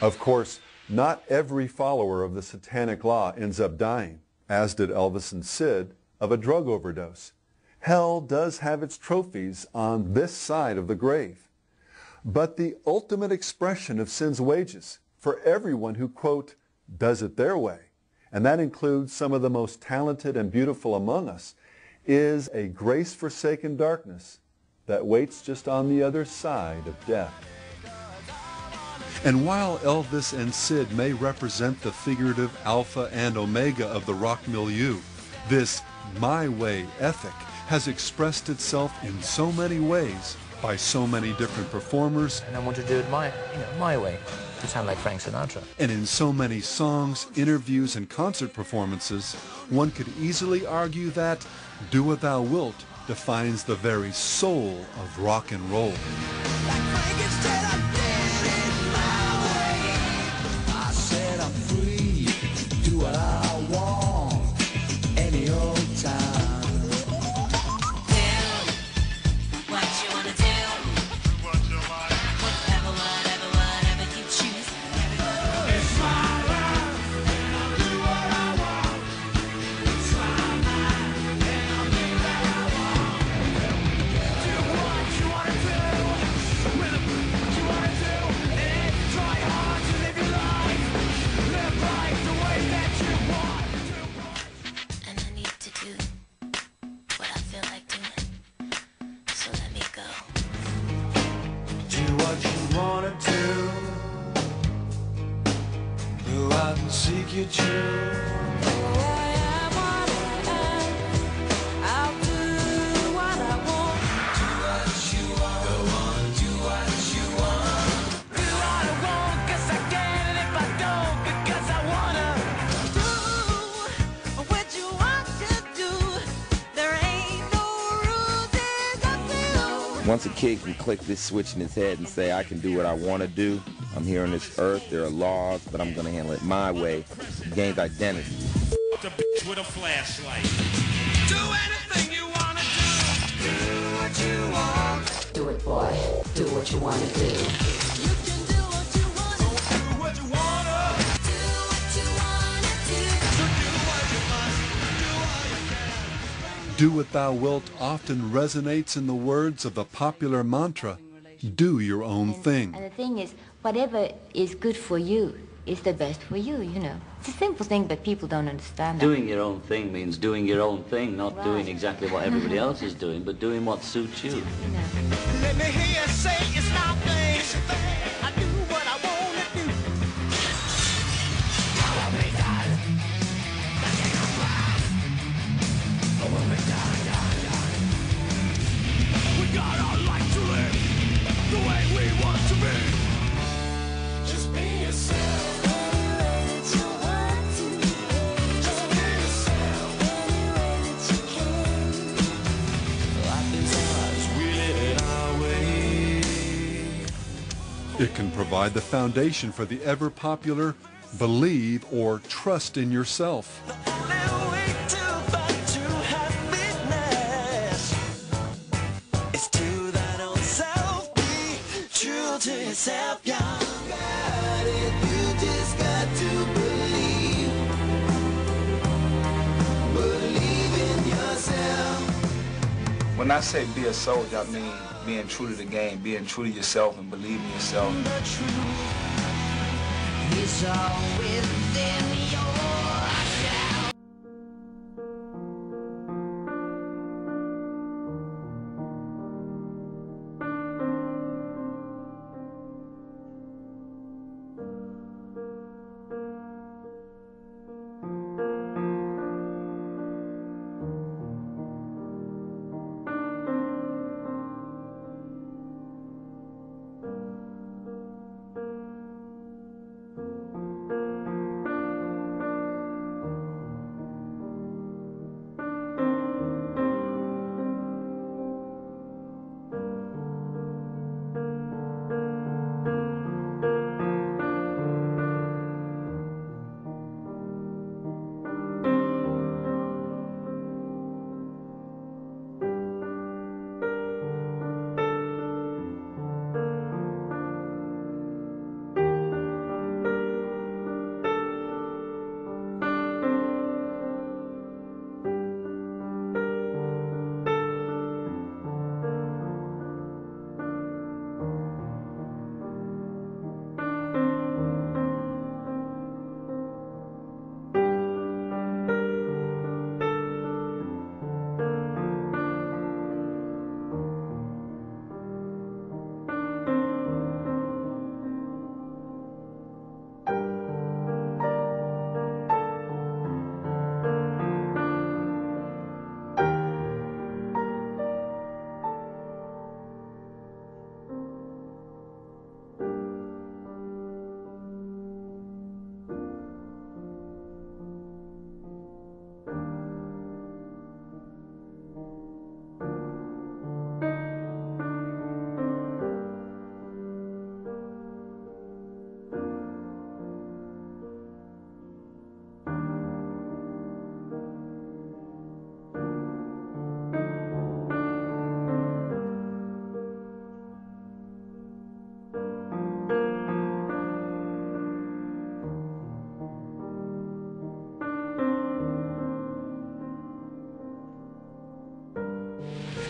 Of course, not every follower of the satanic law ends up dying, as did Elvis and Sid, of a drug overdose. Hell does have its trophies on this side of the grave. But the ultimate expression of sin's wages for everyone who, quote, does it their way, and that includes some of the most talented and beautiful among us, is a grace-forsaken darkness that waits just on the other side of death. And while Elvis and Sid may represent the figurative alpha and omega of the rock milieu, this my way ethic has expressed itself in so many ways by so many different performers. And I want to do it my way. To sound like Frank Sinatra. And in so many songs, interviews, and concert performances, one could easily argue that Do What Thou Wilt defines the very soul of rock and roll. Seek your truth. I am what I am. I'll do what I want. Do what you want. Go on, do what you want. Do what I want, 'cause I can, and if I don't, because I wanna. Do what you want to do. There ain't no rules, it's up to you. Once a kid can click this switch in his head and say, I can do what I want to do. I'm here on this earth, there are laws, but I'm going to handle it my way. He gains identity. The bitch with a flashlight. Do anything you want to do. Do what you want. Do it, boy. Do what you want to do. You can do what you want to do. What you want to do. What you want to do. So do what you must. Do what you can. Do What Thou Wilt often resonates in the words of the popular mantra, do your own thing. And the thing is, whatever is good for you is the best for you, you know. It's a simple thing, but people don't understand that. Doing your own thing means doing your own thing, not Right. doing exactly what everybody else is doing, but doing what suits you. You know. Let me hear you say it's my thing. I do what I want to do. We got our life to live the way we want to be. Just be yourself. Just be yourself. Life is ours, we live it our way. It can provide the foundation for the ever-popular believe or trust in yourself. The only way to find true happiness is to thine own self. Be true to yourself, young. Got it, you just got to believe. Believe in yourself. When I say be a soldier, I mean being true to the game, being true to yourself and believing in yourself. The truth is all within yourself.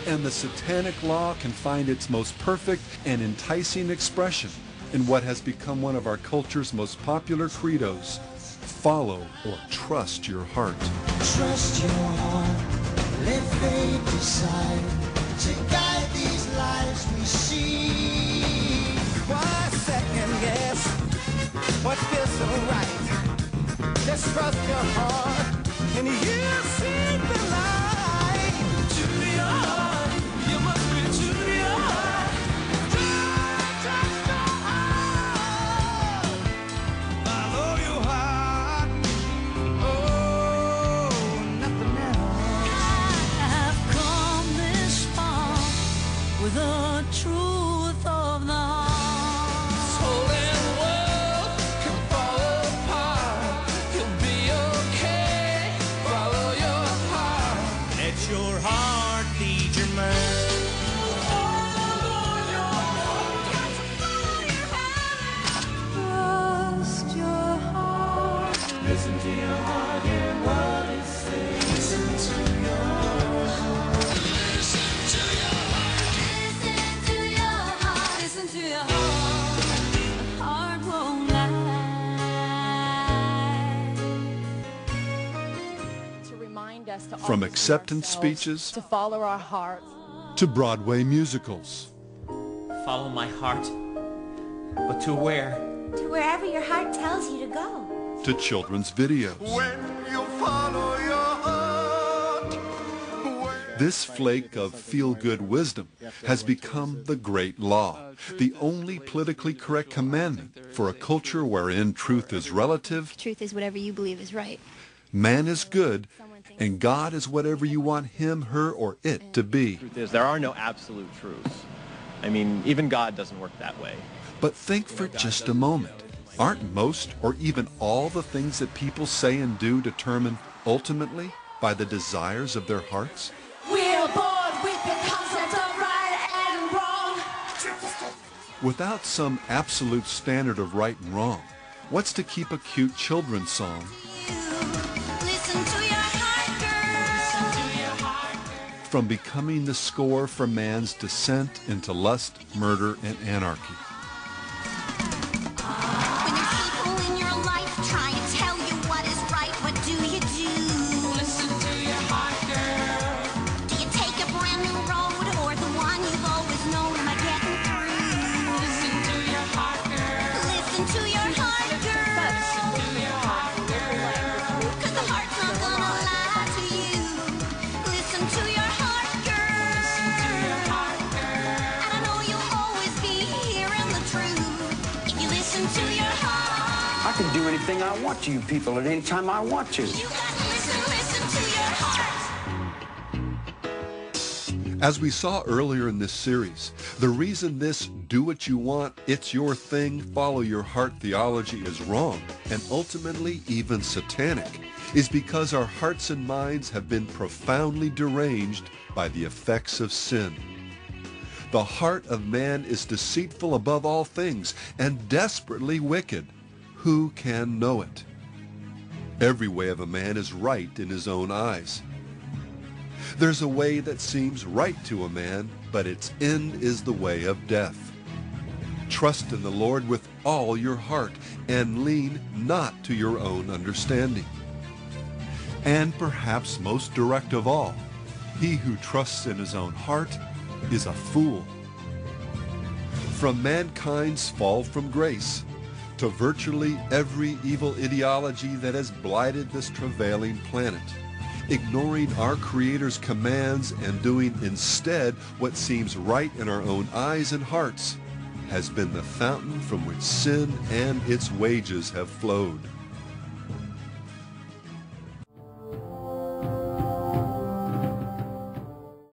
And the satanic law can find its most perfect and enticing expression in what has become one of our culture's most popular credos: follow or trust your heart. Trust your heart, let fate decide to guide these lives we see. Why second guess what feels so right? Just trust your heart and you'll see the light. To your heart, you must be true to your heart. Trust your heart, follow your heart. Oh, nothing else. I've come this far with the truth of the heart. This whole damn world can fall apart. You'll be okay. Follow your heart. Let your heart lead your mind. Trust your heart. Listen to your heart, hear what it says. Listen to your heart. Listen to your heart. Listen to your heart. Listen to your heart. The heart won't lie. To remind us to From always be acceptance ourselves, speeches to follow our hearts. to Broadway musicals, Follow my heart. But to where? To wherever your heart tells you to go. to children's videos. When you follow your heart. This flake of feel-good wisdom has become the great law, the only politically correct commandment for a culture wherein truth is relative, Truth is whatever you believe is right. man is good, and God is whatever you want him, her, or it to be. Truth is, there are no absolute truths. I mean, even God doesn't work that way. But think for just a moment. Aren't most or even all the things that people say and do determined ultimately by the desires of their hearts? We're bored with the concept of right and wrong. Without some absolute standard of right and wrong, what's to keep a cute children's song Listen to your heart, girl. Listen to your heart. from becoming the score for man's descent into lust, murder, and anarchy? When there's people in your life trying to tell you what is right, what do you do? Listen to your heart, girl. Do you take a brand new road or the one you've always known? Am I getting through? Listen to your heart, girl. Listen to your heart, girl. Listen to your heart, girl. 'Cause the heart's not gonna lie to you. Listen to your heart, girl. Listen to your heart, girl. And I know you'll always be hearing the truth if you listen to your heart. I can do anything I want to you people at any time I want to. You gotta listen to your heart. As we saw earlier in this series, the reason this do what you want, it's your thing, follow your heart theology is wrong, and ultimately even satanic, is because our hearts and minds have been profoundly deranged by the effects of sin. The heart of man is deceitful above all things and desperately wicked. Who can know it? Every way of a man is right in his own eyes. There's a way that seems right to a man, but its end is the way of death. Trust in the Lord with all your heart, and lean not to your own understanding. And perhaps most direct of all, he who trusts in his own heart is a fool. From mankind's fall from grace to virtually every evil ideology that has blighted this travailing planet, ignoring our Creator's commands and doing instead what seems right in our own eyes and hearts, has been the fountain from which sin and its wages have flowed.